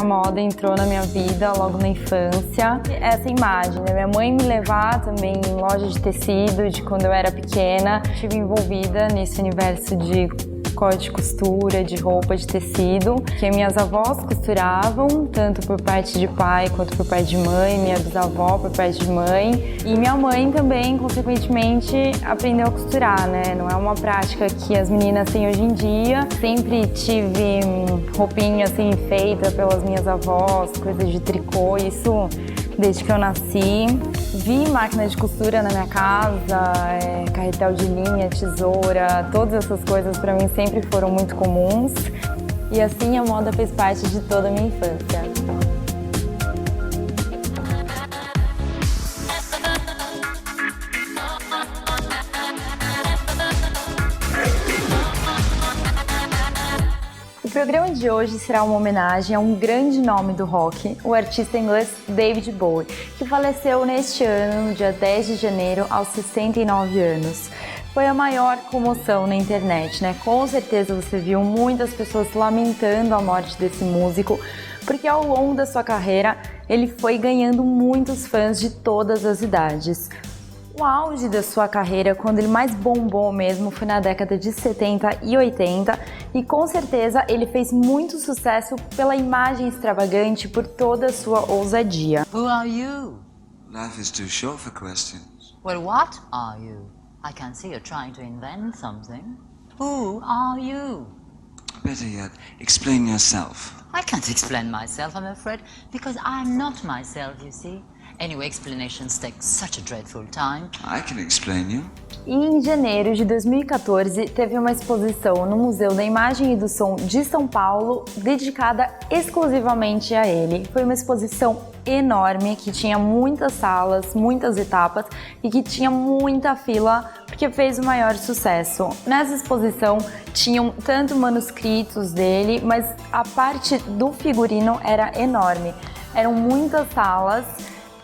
A moda entrou na minha vida logo na infância. Essa imagem, né? Minha mãe me levar também em loja de tecido, de quando eu era pequena. Estive envolvida nesse universo de corte de costura, de roupa, de tecido, que minhas avós costuravam, tanto por parte de pai quanto por parte de mãe, minha bisavó por parte de mãe. E minha mãe também, consequentemente, aprendeu a costurar, né? Não é uma prática que as meninas têm hoje em dia. Sempre tive roupinha assim feita pelas minhas avós, coisas de tricô, isso desde que eu nasci. Vi máquina de costura na minha casa, carretel de linha, tesoura, todas essas coisas para mim sempre foram muito comuns. E assim a moda fez parte de toda a minha infância. O programa de hoje será uma homenagem a um grande nome do rock, o artista inglês David Bowie, que faleceu neste ano, no dia 10 de janeiro, aos 69 anos. Foi a maior comoção na internet, né? Com certeza você viu muitas pessoas lamentando a morte desse músico, porque ao longo da sua carreira ele foi ganhando muitos fãs de todas as idades. O auge da sua carreira, quando ele mais bombou mesmo, foi na década de 70 e 80 e com certeza ele fez muito sucesso pela imagem extravagante, por toda a sua ousadia. Who are you? Life is too short for questions. Well, what are you? I can see you're trying to invent something. Who are you? Better yet, explain yourself. I can't explain myself, I'm afraid, because I'm not myself, you see. Anyway, explanations take such a dreadful time. I can explain you. E em janeiro de 2014 teve uma exposição no Museu da Imagem e do Som de São Paulo dedicada exclusivamente a ele. Foi uma exposição enorme que tinha muitas salas, muitas etapas e que tinha muita fila porque fez o maior sucesso. Nessa exposição tinham tanto manuscritos dele, mas a parte do figurino era enorme. Eram muitas salas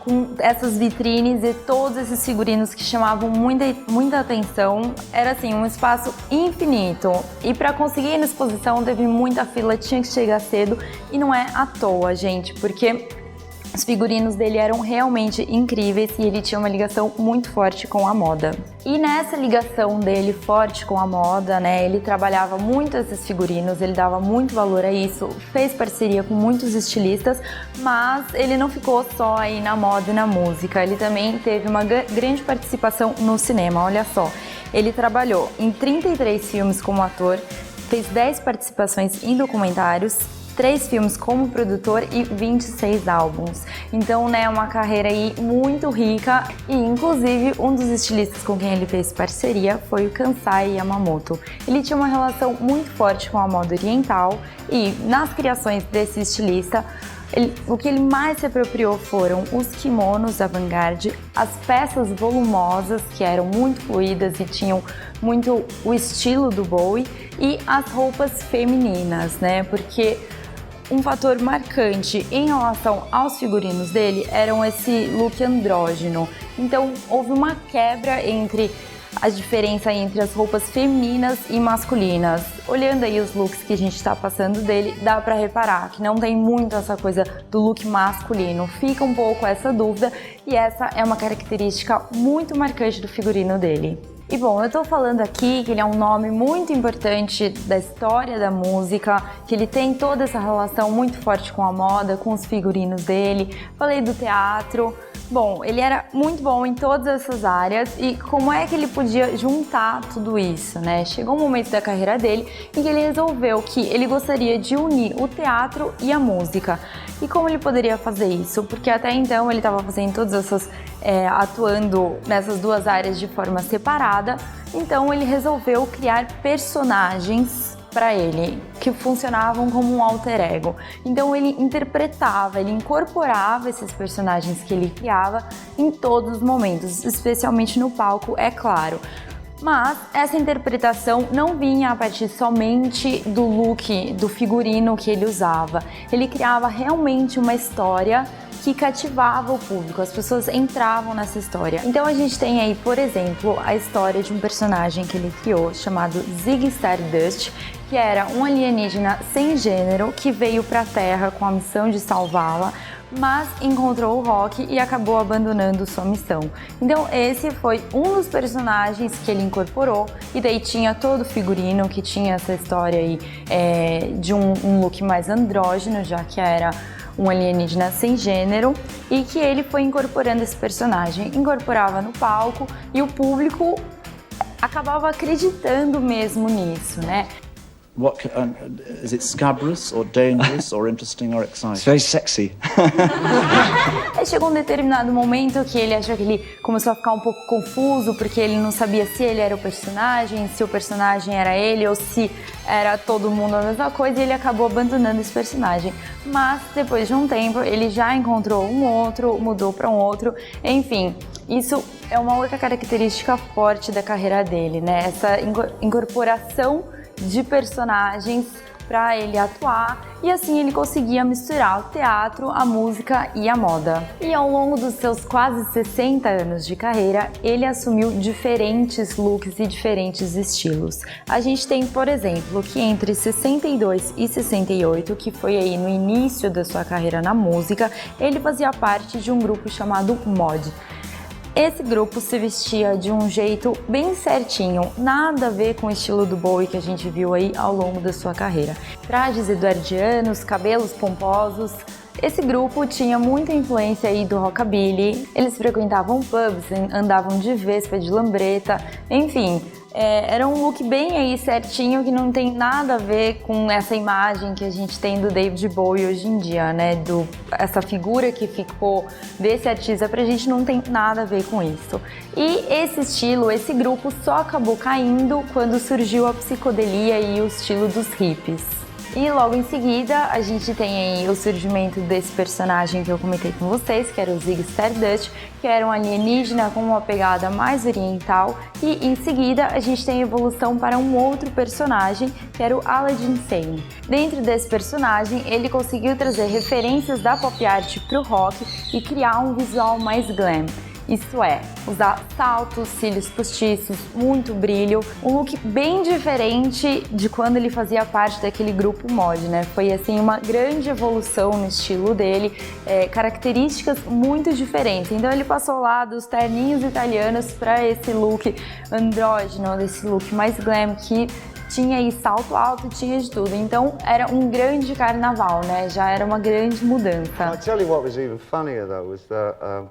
com essas vitrines e todos esses figurinos que chamavam muita atenção. Era assim, um espaço infinito. E para conseguir ir na exposição teve muita fila, tinha que chegar cedo e não é à toa, gente, porque os figurinos dele eram realmente incríveis e ele tinha uma ligação muito forte com a moda. E nessa ligação dele forte com a moda, né, ele trabalhava muito esses figurinos, ele dava muito valor a isso, fez parceria com muitos estilistas, mas ele não ficou só aí na moda e na música, ele também teve uma grande participação no cinema, olha só. Ele trabalhou em 33 filmes como ator, fez 10 participações em documentários, 3 filmes como produtor e 26 álbuns. Então, né, uma carreira aí muito rica e, inclusive, um dos estilistas com quem ele fez parceria foi o Kansai Yamamoto. Ele tinha uma relação muito forte com a moda oriental e, nas criações desse estilista, o que ele mais se apropriou foram os kimonos avant-garde, as peças volumosas que eram muito fluídas e tinham muito o estilo do Bowie e as roupas femininas, né, porque um fator marcante em relação aos figurinos dele eram esse look andrógeno. Então houve uma quebra entre a diferença entre as roupas femininas e masculinas. Olhando aí os looks que a gente está passando dele, dá para reparar que não tem muito essa coisa do look masculino. Fica um pouco essa dúvida e essa é uma característica muito marcante do figurino dele. E bom, eu tô falando aqui que ele é um nome muito importante da história da música, que ele tem toda essa relação muito forte com a moda, com os figurinos dele. Falei do teatro. Bom, ele era muito bom em todas essas áreas e como é que ele podia juntar tudo isso, né? Chegou um momento da carreira dele em que ele resolveu que ele gostaria de unir o teatro e a música. E como ele poderia fazer isso? Porque até então ele estava fazendo todas essas, atuando nessas duas áreas de forma separada, então ele resolveu criar personagens para ele, que funcionavam como um alter ego. Então ele interpretava, ele incorporava esses personagens que ele criava em todos os momentos, especialmente no palco, é claro. Mas essa interpretação não vinha a partir somente do look, do figurino que ele usava. Ele criava realmente uma história que cativava o público, as pessoas entravam nessa história. Então a gente tem aí, por exemplo, a história de um personagem que ele criou chamado Ziggy Stardust, que era um alienígena sem gênero que veio para a Terra com a missão de salvá-la, mas encontrou o Rock e acabou abandonando sua missão. Então esse foi um dos personagens que ele incorporou, e daí tinha todo o figurino que tinha essa história aí de um look mais andrógeno, já que era um alienígena sem gênero, e que ele foi incorporando esse personagem, incorporava no palco e o público acabava acreditando mesmo nisso, né? What is it? Scabrous or dangerous or interesting or exciting? It's very sexy. Aí chegou um determinado momento que ele achou que ele começou a ficar um pouco confuso, porque ele não sabia se ele era o personagem, se o personagem era ele ou se era todo mundo a mesma coisa, e ele acabou abandonando esse personagem. Mas depois de um tempo ele já encontrou um outro, mudou para um outro, enfim. Isso é uma outra característica forte da carreira dele, né? Essa incorporação de personagens para ele atuar, e assim ele conseguia misturar o teatro, a música e a moda. E ao longo dos seus quase 60 anos de carreira, ele assumiu diferentes looks e diferentes estilos. A gente tem, por exemplo, que entre 62 e 68, que foi aí no início da sua carreira na música, ele fazia parte de um grupo chamado Mod. Esse grupo se vestia de um jeito bem certinho, nada a ver com o estilo do Bowie que a gente viu aí ao longo da sua carreira. Trajes eduardianos, cabelos pomposos. Esse grupo tinha muita influência aí do rockabilly, eles frequentavam pubs, andavam de Vespa, de lambreta, enfim. Era um look bem aí certinho, que não tem nada a ver com essa imagem que a gente tem do David Bowie hoje em dia, né? Essa figura que ficou desse artista pra gente não tem nada a ver com isso. E esse estilo, esse grupo só acabou caindo quando surgiu a psicodelia e o estilo dos hippies. E logo em seguida a gente tem aí o surgimento desse personagem que eu comentei com vocês, que era o Ziggy Stardust, que era um alienígena com uma pegada mais oriental, e em seguida a gente tem a evolução para um outro personagem, que era o Aladdin Sane. Dentro desse personagem, ele conseguiu trazer referências da pop art para o rock e criar um visual mais glam. Isso é, usar saltos, cílios postiços, muito brilho, um look bem diferente de quando ele fazia parte daquele grupo Mod, né? Foi assim uma grande evolução no estilo dele, características muito diferentes. Então ele passou lá dos terninhos italianos para esse look andrógeno, desse look mais glam que tinha aí salto alto, tinha de tudo. Então era um grande carnaval, né? Já era uma grande mudança. I tell you what was even funnier though was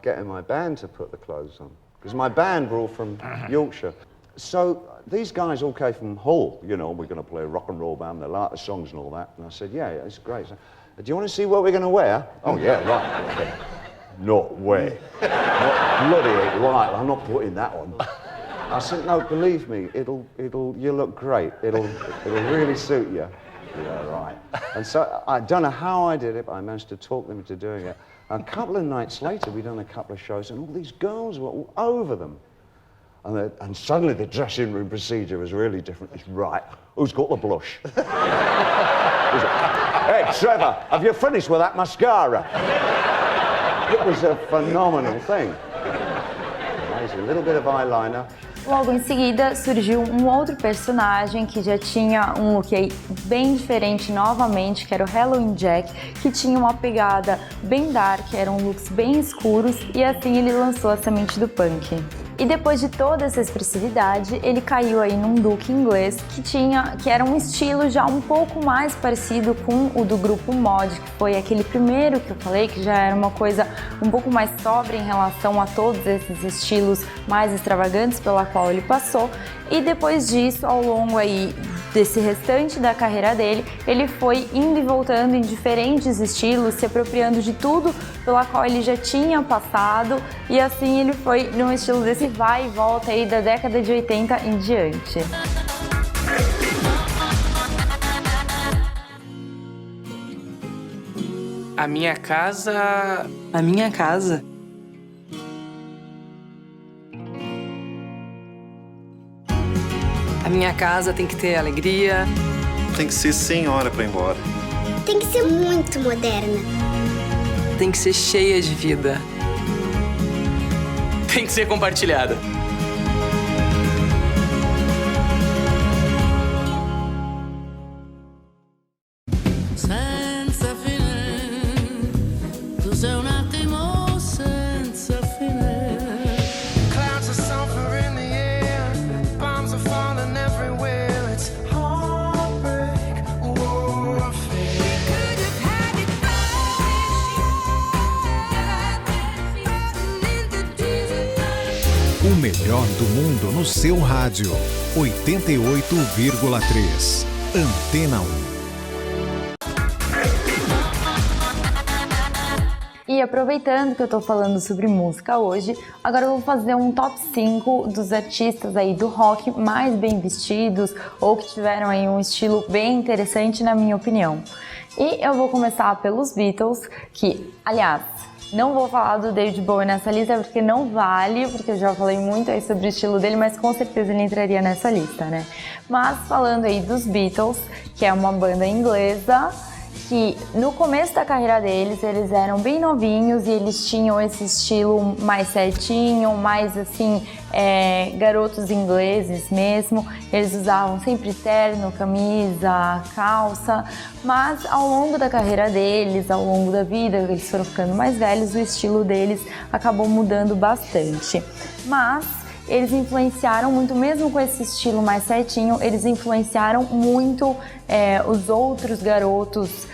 getting my band to put the clothes on, because my band were all from Yorkshire. So these guys all came from Hull, you know, we're going to play a rock and roll band, they like the songs and all that. And I said, yeah, it's great. So, do you want to see what we're going to wear? Oh yeah, right. Okay. No way. Not bloody right, I'm not putting that on. I said, no, believe me, you look great. It'll really suit you. Yeah, right. And so I don't know how I did it, but I managed to talk them into doing it. And a couple of nights later, we'd done a couple of shows, and all these girls were all over them. And suddenly the dressing room procedure was really different. It's right. Who's got the blush? Hey, Trevor, have you finished with that mascara? It was a phenomenal thing. Amazing. A little bit of eyeliner. Logo em seguida surgiu um outro personagem que já tinha um look aí bem diferente novamente, que era o Halloween Jack, que tinha uma pegada bem dark, eram looks bem escuros, e assim ele lançou a semente do punk. E depois de toda essa expressividade, ele caiu aí num look inglês que era um estilo já um pouco mais parecido com o do grupo Mod, que foi aquele primeiro que eu falei, que já era uma coisa um pouco mais sóbria em relação a todos esses estilos mais extravagantes pela qual ele passou. E depois disso, ao longo aí desse restante da carreira dele, ele foi indo e voltando em diferentes estilos, se apropriando de tudo pela qual ele já tinha passado, e assim ele foi num estilo desse vai e volta aí da década de 80 em diante. A minha casa... A minha casa? A minha casa tem que ter alegria. Tem que ser sem hora pra ir embora. Tem que ser muito moderna. Tem que ser cheia de vida. Tem que ser compartilhada. melhor do mundo no seu rádio. 88,3. Antena 1. E aproveitando que eu tô falando sobre música hoje, agora eu vou fazer um top 5 dos artistas aí do rock mais bem vestidos ou que tiveram aí um estilo bem interessante, na minha opinião. E eu vou começar pelos Beatles, que, aliás, não vou falar do David Bowie nessa lista porque não vale, porque eu já falei muito aí sobre o estilo dele, mas com certeza ele entraria nessa lista, né? Mas falando aí dos Beatles, que é uma banda inglesa, que no começo da carreira deles, eles eram bem novinhos e eles tinham esse estilo mais certinho, mais assim, garotos ingleses mesmo. Eles usavam sempre terno, camisa, calça, mas ao longo da carreira deles, ao longo da vida, eles foram ficando mais velhos, o estilo deles acabou mudando bastante. Mas eles influenciaram muito, mesmo com esse estilo mais certinho, eles influenciaram muito os outros garotos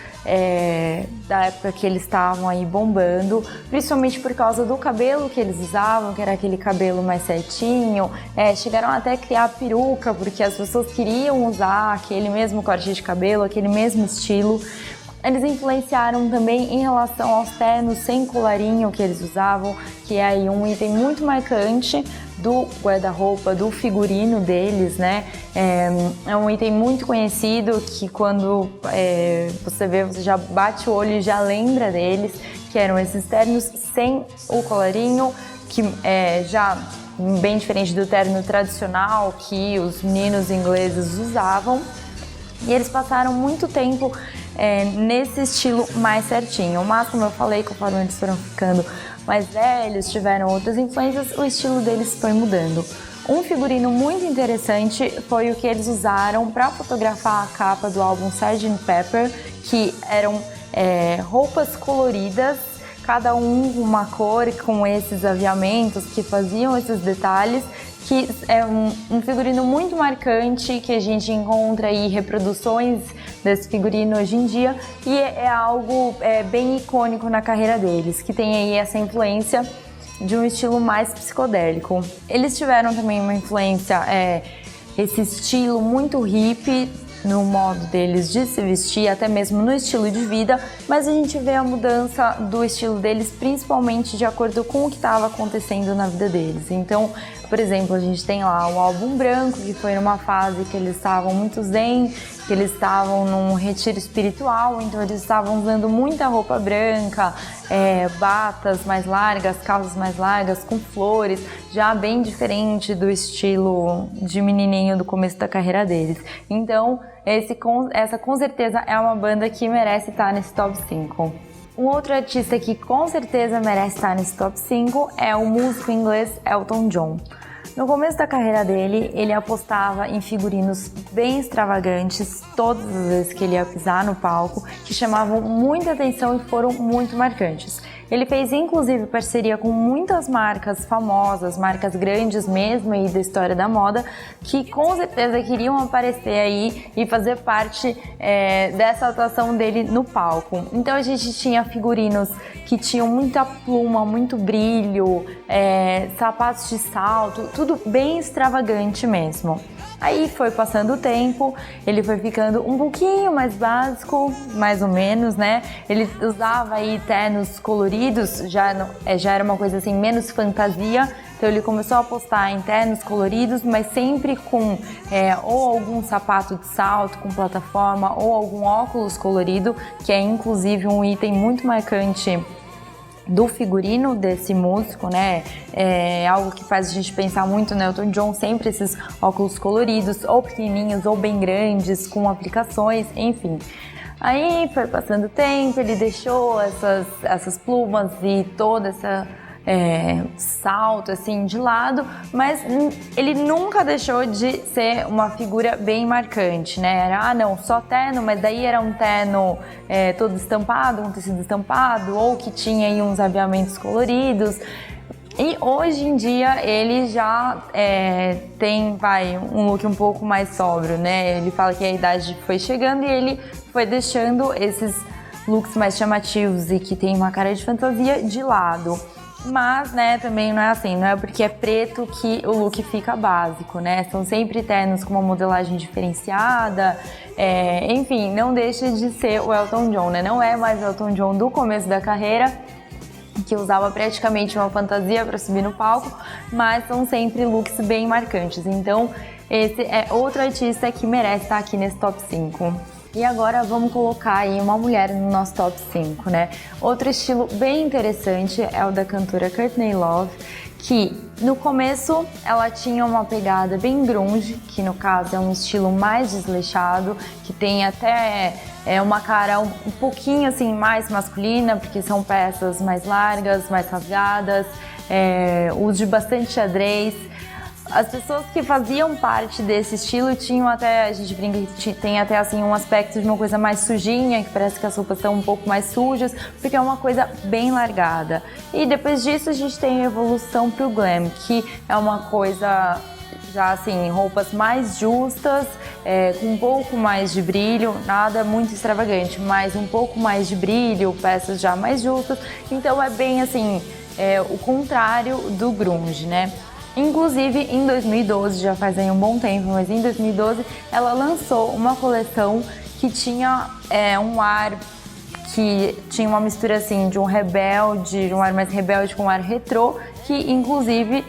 da época que eles estavam aí bombando, principalmente por causa do cabelo que eles usavam, que era aquele cabelo mais certinho. Chegaram até a criar peruca, porque as pessoas queriam usar aquele mesmo corte de cabelo, aquele mesmo estilo. Eles influenciaram também em relação aos ternos sem colarinho que eles usavam, que é aí um item muito marcante do guarda-roupa, do figurino deles, né? É um item muito conhecido que quando você vê, você já bate o olho e já lembra deles, que eram esses ternos sem o colarinho, que já bem diferente do terno tradicional que os meninos ingleses usavam. E eles passaram muito tempo nesse estilo mais certinho. Mas, como eu falei, conforme eles foram ficando mais velhos, tiveram outras influências, o estilo deles foi mudando. Um figurino muito interessante foi o que eles usaram para fotografar a capa do álbum Sgt. Pepper, que eram roupas coloridas, cada uma cor com esses aviamentos que faziam esses detalhes, que é um figurino muito marcante, que a gente encontra aí reproduções desse figurino hoje em dia, e é algo bem icônico na carreira deles, que tem aí essa influência de um estilo mais psicodélico. Eles tiveram também uma influência, esse estilo muito hippie, no modo deles de se vestir, até mesmo no estilo de vida, mas a gente vê a mudança do estilo deles principalmente de acordo com o que estava acontecendo na vida deles. Então, por exemplo, a gente tem lá o álbum branco, que foi numa fase que eles estavam muito zen, que eles estavam num retiro espiritual, então eles estavam usando muita roupa branca, batas mais largas, calças mais largas, com flores, já bem diferente do estilo de menininho do começo da carreira deles. Então, essa com certeza é uma banda que merece estar nesse top 5. Um outro artista que com certeza merece estar nesse top 5 é o músico inglês Elton John. No começo da carreira dele, ele apostava em figurinos bem extravagantes todas as vezes que ele ia pisar no palco, que chamavam muita atenção e foram muito marcantes. Ele fez inclusive parceria com muitas marcas famosas, marcas grandes mesmo aí da história da moda, que com certeza queriam aparecer aí e fazer parte dessa atuação dele no palco. Então a gente tinha figurinos que tinham muita pluma, muito brilho, sapatos de salto, tudo bem extravagante mesmo. Aí foi passando o tempo, ele foi ficando um pouquinho mais básico, mais ou menos, né? Ele usava aí ternos coloridos, já era uma coisa assim, menos fantasia. Então ele começou a apostar em ternos coloridos, mas sempre com ou algum sapato de salto com plataforma ou algum óculos colorido, que é inclusive um item muito marcante do figurino desse músico, né? É algo que faz a gente pensar muito no Elton John, sempre esses óculos coloridos, ou pequenininhos ou bem grandes, com aplicações, enfim. Aí foi passando o tempo, ele deixou essas plumas e toda essa salto assim de lado, mas ele nunca deixou de ser uma figura bem marcante, né? Era, não, só terno, mas daí era um terno todo estampado, um tecido estampado, ou que tinha aí uns aviamentos coloridos. E hoje em dia ele já tem um look um pouco mais sóbrio, né? Ele fala que a idade foi chegando e ele foi deixando esses looks mais chamativos e que tem uma cara de fantasia de lado. Mas, né, também não é assim, não é porque é preto que o look fica básico, né? São sempre ternos com uma modelagem diferenciada, enfim, não deixa de ser o Elton John, né? Não é mais o Elton John do começo da carreira, que usava praticamente uma fantasia para subir no palco, mas são sempre looks bem marcantes. Então, esse é outro artista que merece estar aqui nesse top 5. E agora vamos colocar aí uma mulher no nosso top 5, né? Outro estilo bem interessante é o da cantora Courtney Love, que no começo ela tinha uma pegada bem grunge, que no caso é um estilo mais desleixado, que tem até uma cara um pouquinho assim mais masculina, porque são peças mais largas, mais rasgadas, uso de bastante xadrez. As pessoas que faziam parte desse estilo tinham até, a gente brinca que tem até assim um aspecto de uma coisa mais sujinha, que parece que as roupas estão um pouco mais sujas, porque é uma coisa bem largada. E depois disso a gente tem a evolução pro glam, que é uma coisa já assim, roupas mais justas, com um pouco mais de brilho, nada muito extravagante, mas um pouco mais de brilho, peças já mais justas. Então é bem assim, o contrário do grunge, né? Inclusive, em 2012, já faz aí um bom tempo, mas em 2012 ela lançou uma coleção que tinha um ar, que tinha uma mistura assim de um rebelde, de um ar mais rebelde com um ar retrô, que inclusive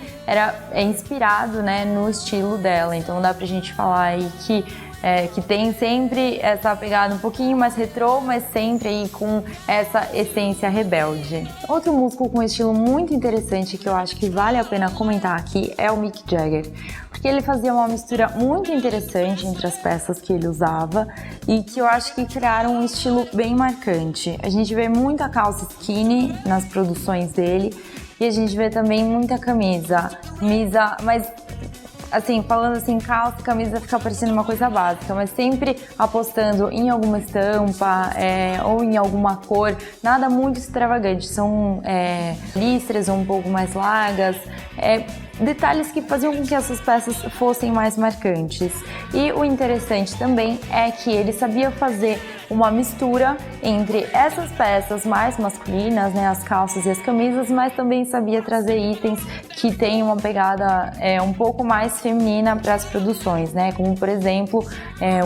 é inspirado, né, no estilo dela. Então dá pra gente falar aí que tem sempre essa pegada um pouquinho mais retrô, mas sempre aí com essa essência rebelde. Outro músico com um estilo muito interessante que eu acho que vale a pena comentar aqui é o Mick Jagger, porque ele fazia uma mistura muito interessante entre as peças que ele usava e que eu acho que criaram um estilo bem marcante. A gente vê muita calça skinny nas produções dele e a gente vê também muita camisa, mas assim, falando assim, calça e camisa fica parecendo uma coisa básica, mas sempre apostando em alguma estampa ou em alguma cor, nada muito extravagante. São listras um pouco mais largas, detalhes que faziam com que essas peças fossem mais marcantes. E o interessante também é que ele sabia fazer uma mistura entre essas peças mais masculinas, né, as calças e as camisas, mas também sabia trazer itens que têm uma pegada um pouco mais feminina para as produções, né, como por exemplo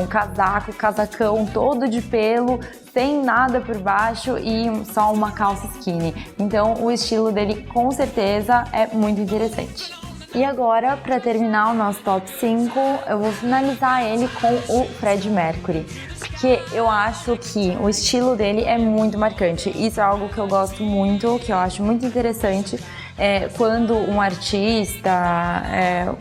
um casacão todo de pelo, sem nada por baixo e só uma calça skinny. Então o estilo dele com certeza é muito interessante. E agora, para terminar o nosso top 5, eu vou finalizar ele com o Freddie Mercury, porque eu acho que o estilo dele é muito marcante. Isso é algo que eu gosto muito, que eu acho muito interessante, quando um artista,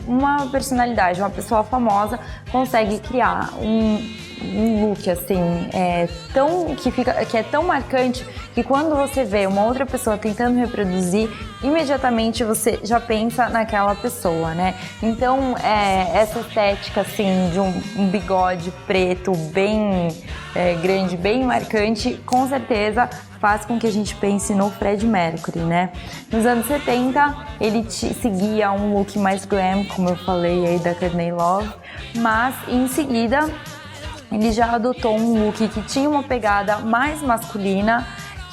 uma personalidade, uma pessoa famosa consegue criar um look assim, que é tão marcante que quando você vê uma outra pessoa tentando reproduzir, imediatamente você já pensa naquela pessoa, né? Então, essa estética assim de um bigode preto bem grande, bem marcante, com certeza faz com que a gente pense no Freddie Mercury, né? Nos anos 70, ele seguia um look mais glam, como eu falei aí da Courtney Love, mas em seguida ele já adotou um look que tinha uma pegada mais masculina,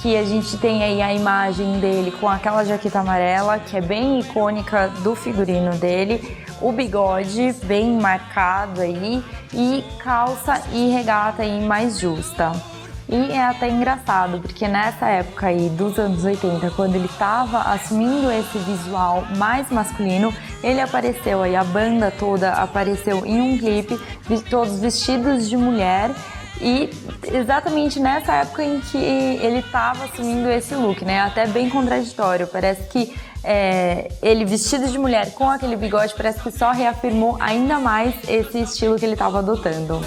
que a gente tem aí a imagem dele com aquela jaqueta amarela, que é bem icônica do figurino dele, o bigode bem marcado aí e calça e regata aí mais justa. E é até engraçado, porque nessa época aí dos anos 80, quando ele estava assumindo esse visual mais masculino, ele apareceu aí, a banda toda apareceu em um clipe, todos vestidos de mulher, e exatamente nessa época em que ele estava assumindo esse look, né? Até bem contraditório, parece que ele vestido de mulher com aquele bigode parece que só reafirmou ainda mais esse estilo que ele estava adotando.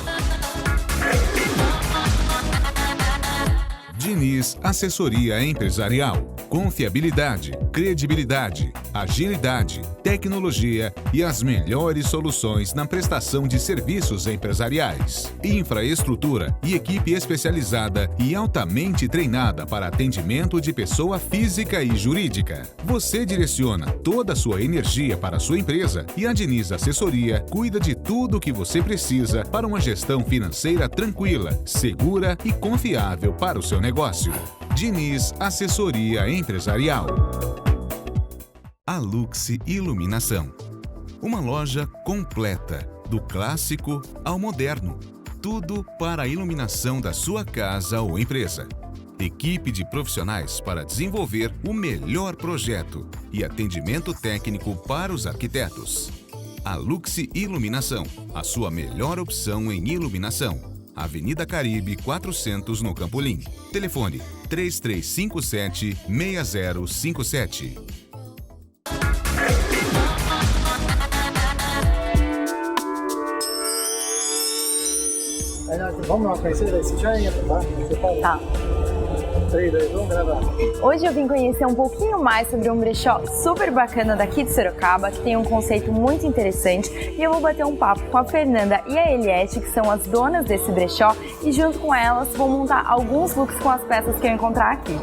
Diniz Assessoria Empresarial. Confiabilidade, credibilidade, agilidade, tecnologia e as melhores soluções na prestação de serviços empresariais. Infraestrutura e equipe especializada e altamente treinada para atendimento de pessoa física e jurídica. Você direciona toda a sua energia para a sua empresa e a Diniz Assessoria cuida de tudo o que você precisa para uma gestão financeira tranquila, segura e confiável para o seu negócio. Diniz Assessoria Empresarial. a Luxe Iluminação. Uma loja completa, do clássico ao moderno. Tudo para a iluminação da sua casa ou empresa. Equipe de profissionais para desenvolver o melhor projeto e atendimento técnico para os arquitetos. A Luxe Iluminação, a sua melhor opção em iluminação. Avenida Caribe 400 no Campolim. Telefone 3357-6057. Vamos lá conhecer esse já entra, tá? Tá. 3, 2, 1, gravar. Hoje eu vim conhecer um pouquinho mais sobre um brechó super bacana daqui de Sorocaba, que tem um conceito muito interessante, e eu vou bater um papo com a Fernanda e a Eliette, que são as donas desse brechó, e junto com elas vou montar alguns looks com as peças que eu encontrar aqui.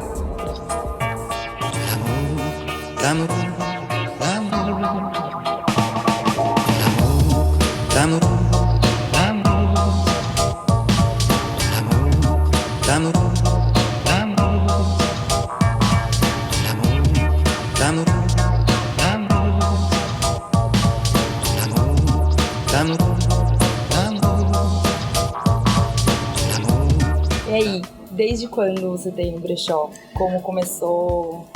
E aí, desde quando você tem o brechó? Como começou?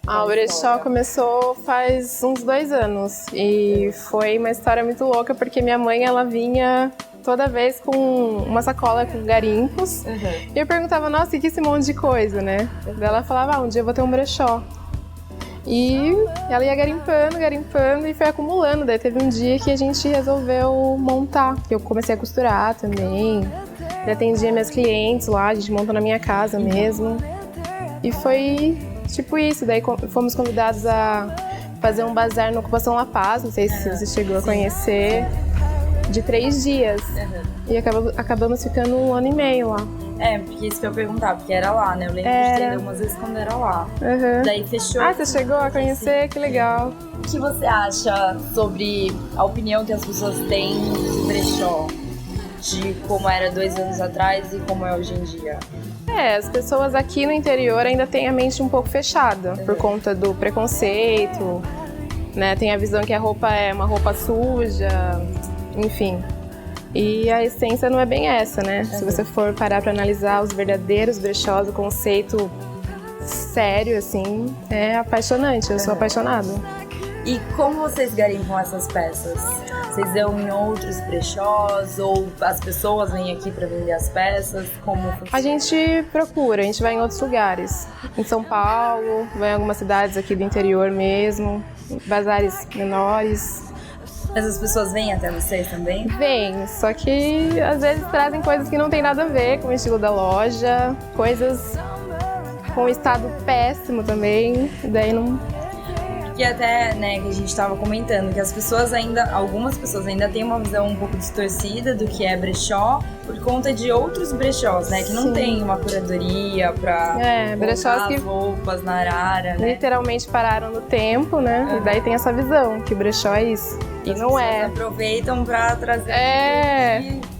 O brechó começou faz uns 2 anos e foi uma história muito louca porque minha mãe, ela vinha toda vez com uma sacola com garimpos e eu perguntava, nossa, o que é esse monte de coisa, né? Daí ela falava, um dia eu vou ter um brechó. E ela ia garimpando e foi acumulando. Daí teve um dia que a gente resolveu montar, que eu comecei a costurar também. Eu atendia meus clientes lá, a gente montou na minha casa mesmo. E foi tipo isso, daí fomos convidados a fazer um bazar na Ocupação La Paz, não sei se você chegou a conhecer, de 3 dias. E acabamos ficando 1 ano e meio lá. Porque isso que eu ia perguntar, porque era lá, né? Eu lembro de ter algumas vezes quando era lá. Daí fechou. Ah, você chegou a conhecer? Que legal. O que você acha sobre a opinião que as pessoas têm do brechó? De como era 2 anos atrás e como é hoje em dia? As pessoas aqui no interior ainda têm a mente um pouco fechada por conta do preconceito, né? Tem a visão que a roupa é uma roupa suja, enfim. E a essência não é bem essa, né? Se você for parar para analisar os verdadeiros brechós, o conceito sério, assim, é apaixonante. Eu sou apaixonada. E como vocês garimpam essas peças? Vocês vão em outros brechós ou as pessoas vêm aqui para vender as peças? Como funciona? A gente procura, a gente vai em outros lugares. Em São Paulo, vai em algumas cidades aqui do interior mesmo, bazares menores. Mas as pessoas vêm até vocês também? Vêm, só que às vezes trazem coisas que não tem nada a ver com o estilo da loja, coisas com estado péssimo também, daí não... Que até, né, que a gente estava comentando, que as pessoas algumas pessoas ainda têm uma visão um pouco distorcida do que é brechó por conta de outros brechós, né, que não tem uma curadoria pra brechós que as roupas na arara, né? Literalmente pararam no tempo, né, e daí tem essa visão, que brechó é isso, e as não é. Aproveitam pra trazer...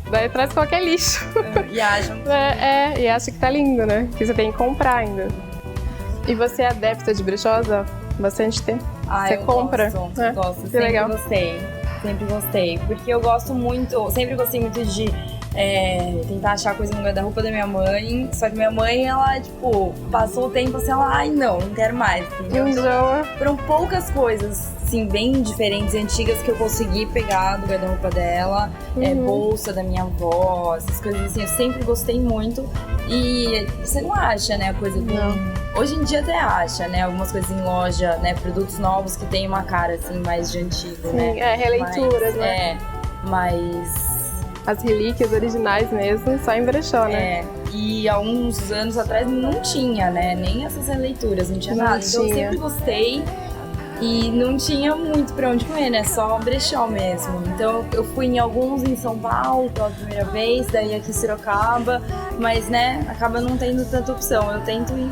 Daí traz qualquer lixo. E acham. E acha que tá lindo, né, que você tem que comprar ainda. E você é adepta de brechósa? Bastante tempo. Você compra? Gosto. Que Sempre legal. Sempre gostei. Porque eu gosto muito, sempre gostei muito de tentar achar coisa no guarda-roupa da minha mãe. Só que minha mãe, ela, tipo, passou o tempo assim, ela, não quero mais. Enjoa. Foram poucas coisas, assim, bem diferentes e antigas que eu consegui pegar do guarda-roupa dela. Bolsa da minha avó, essas coisas assim, eu sempre gostei muito. E você não acha, né, a coisa que... Hoje em dia até acha, né, algumas coisas em loja, né, produtos novos que tem uma cara, assim, mais de antigo, né? Releituras, né? Mas... As relíquias originais mesmo, só em brechó, né? E há uns anos atrás não tinha, né, nem essas releituras, não tinha nada. Então eu sempre gostei e não tinha muito pra onde comer, né, só brechó mesmo. Então eu fui em alguns em São Paulo pela primeira vez, daí aqui em Sorocaba, mas, né, acaba não tendo tanta opção. Eu tento ir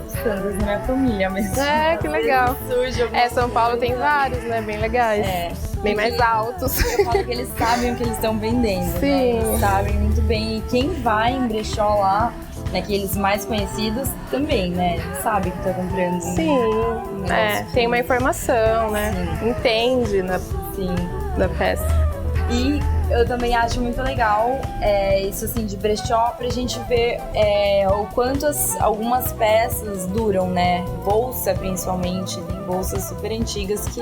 buscando na minha família mesmo. Que legal. São Paulo tem vários, né, bem legais. Bem mais altos. Eu falo que eles sabem o que eles estão vendendo, Sim. né? Eles sabem muito bem. E quem vai em brechó lá Naqueles mais conhecidos também, né? Sabe que tá comprando. Sim, tem uma informação, né? Sim. Entende da peça. E eu também acho muito legal isso assim de brechó pra gente ver o quanto algumas peças duram, né? Bolsa principalmente, tem bolsas super antigas que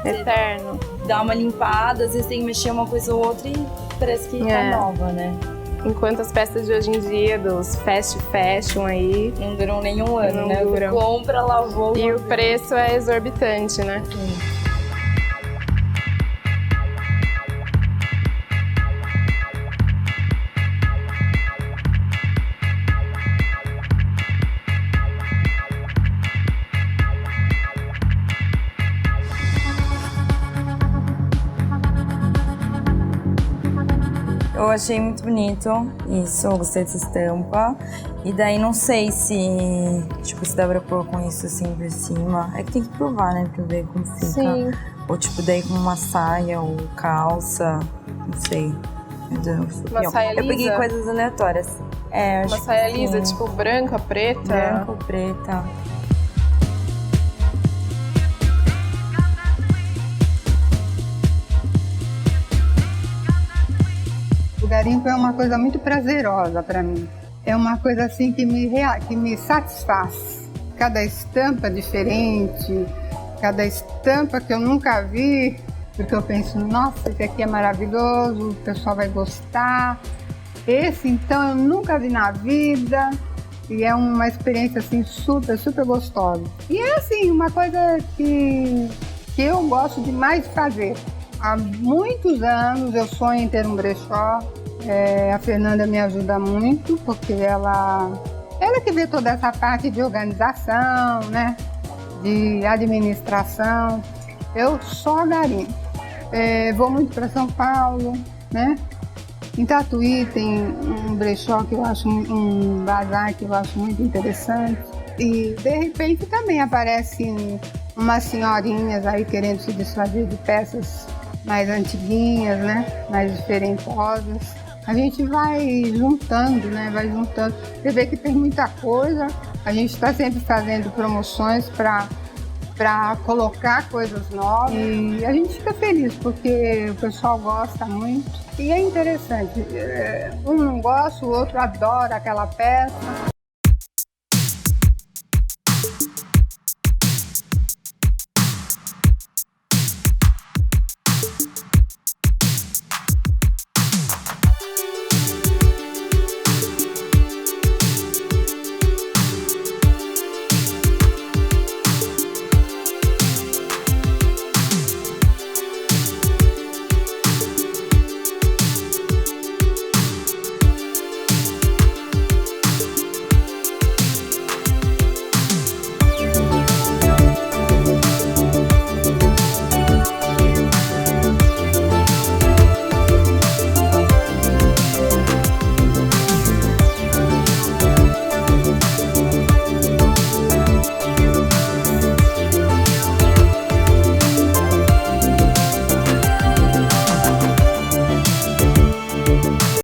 eterno. Dá uma limpada, às vezes tem que mexer uma coisa ou outra e parece que tá nova, né? Enquanto as peças de hoje em dia, dos fast fashion aí, não duram nenhum ano, né? Duram. Compra, lavou. E o preço é exorbitante, né? Sim. Eu achei muito bonito isso, eu gostei dessa estampa. E daí não sei se, se dá pra pôr com isso assim por cima. É que tem que provar, né, pra ver como fica. Sim. Ou daí com uma saia ou calça, não sei. Uma saia lisa? Eu peguei coisas aleatórias. Uma saia lisa, tipo branca, preta? Branca ou preta. O garimpo é uma coisa muito prazerosa para mim. É uma coisa assim que me satisfaz. Cada estampa diferente, cada estampa que eu nunca vi, porque eu penso, nossa, esse aqui é maravilhoso, o pessoal vai gostar. Esse, então, eu nunca vi na vida e é uma experiência assim super, super gostosa. E é assim, uma coisa que eu gosto demais de fazer. Há muitos anos eu sonho em ter um brechó. A Fernanda me ajuda muito, porque ela que vê toda essa parte de organização, né? De administração. Eu só garimpo. Vou muito para São Paulo, né? Em Tatuí tem um brechó que eu acho, um bazar que eu acho muito interessante. E de repente também aparecem umas senhorinhas aí querendo se desfazer de peças mais antiguinhas, né? Mais diferentosas. A gente vai juntando, né? Vai juntando. Você vê que tem muita coisa. A gente está sempre fazendo promoções para colocar coisas novas. E a gente fica feliz porque o pessoal gosta muito. E é interessante. Um não gosta, o outro adora aquela peça.